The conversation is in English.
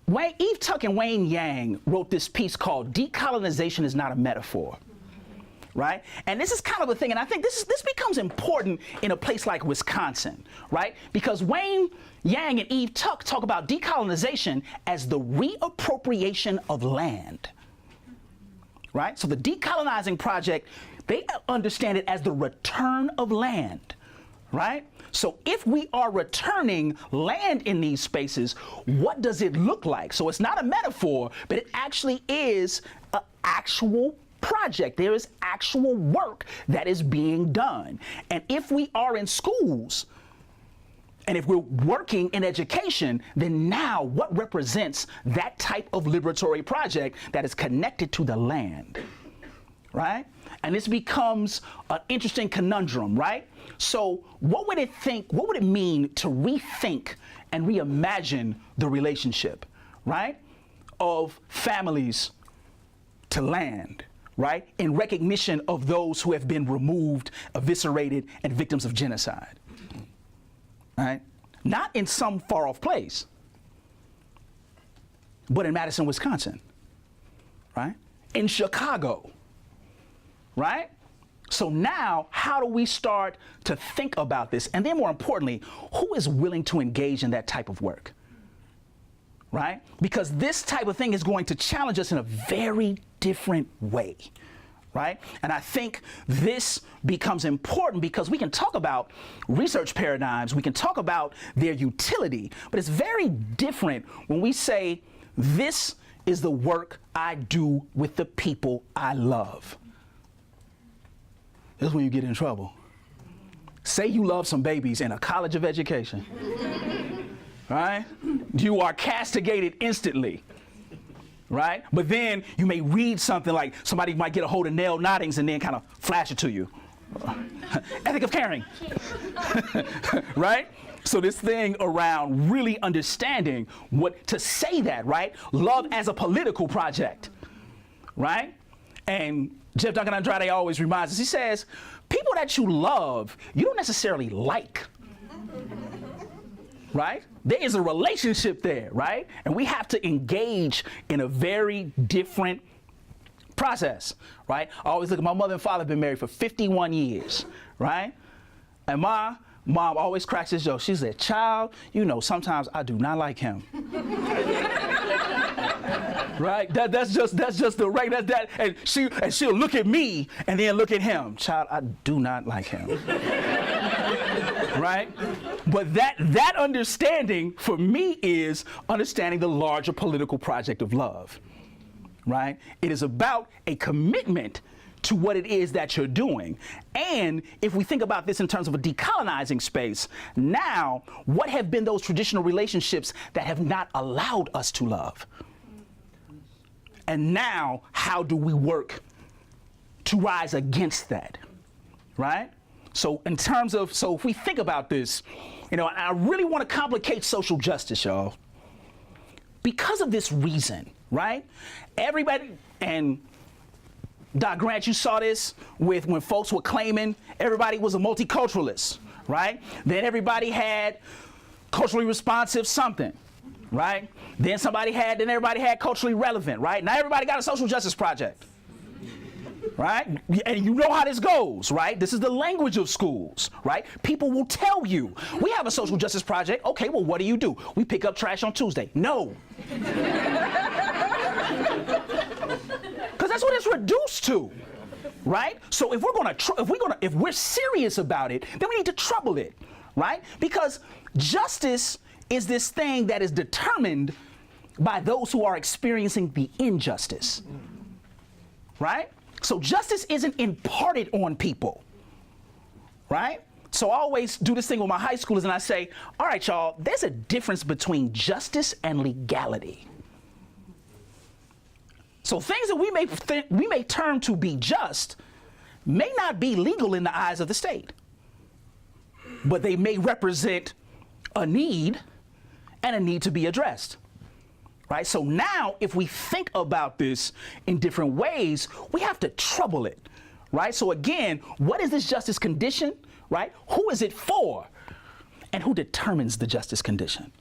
Eve Tuck and Wayne Yang wrote this piece called "Decolonization is Not a Metaphor." Right? And this is kind of a thing, and I think this becomes important in a place like Wisconsin, right? Because Wayne Yang and Eve Tuck talk about decolonization as the reappropriation of land, right? So the decolonizing project, they understand it as the return of land, right? So if we are returning land in these spaces, what does it look like? So it's not a metaphor, but it actually is an actual project. There is actual work that is being done. And if we are in schools, and if we're working in education, then now what represents that type of liberatory project that is connected to the land, right? And this becomes an interesting conundrum, right? So what would it mean to rethink and reimagine the relationship, right, of families to land, right, in recognition of those who have been removed, eviscerated, and victims of genocide, right? Not in some far-off place, but in Madison, Wisconsin, right? In Chicago, right? So now, how do we start to think about this? And then more importantly, who is willing to engage in that type of work, right? Because this type of thing is going to challenge us in a very different way, right? And I think this becomes important because we can talk about research paradigms, we can talk about their utility, but it's very different when we say, this is the work I do with the people I love. This is when you get in trouble. Say you love some babies in a college of education, right? You are castigated instantly, right? But then you may read something like somebody might get a hold of Nell Noddings and then kind of flash it to you. Ethic of caring, right? So this thing around really understanding what to say that, right? Love as a political project, right? And Jeff Duncan Andrade always reminds us, he says, people that you love, you don't necessarily like, right? There is a relationship there, right? And we have to engage in a very different process, right? I always look at my mother and father have been married for 51 years, right? And my mom always cracks this joke. She said, child, you know, sometimes I do not like him. Right? That's just the right, and she'll look at me and then look at him. Child, I do not like him. Right? But that understanding for me is understanding the larger political project of love. Right? It is about a commitment to what it is that you're doing. And if we think about this in terms of a decolonizing space, now what have been those traditional relationships that have not allowed us to love? And now, how do we work to rise against that, right? So in terms of, so if we think about this, you know, I really want to complicate social justice, y'all, because of this reason, right? Everybody, and Doc Grant, you saw this with when folks were claiming everybody was a multiculturalist, right? Then everybody had culturally responsive something, right? Then everybody had culturally relevant, right? Now everybody got a social justice project, right? And you know how this goes, right? This is the language of schools, right? People will tell you, we have a social justice project. Okay, well, what do? We pick up trash on Tuesday. No. Because that's what it's reduced to, right? So if we're serious about it, then we need to trouble it, right? Because justice is this thing that is determined by those who are experiencing the injustice, right? So justice isn't imparted on people, right? So I always do this thing with my high schoolers and I say, all right, y'all, there's a difference between justice and legality. So things that we may term to be just may not be legal in the eyes of the state, but they may represent a need and a need to be addressed, right? So now if we think about this in different ways, we have to trouble it, right? So again, what is this justice condition, right? Who is it for? And who determines the justice condition?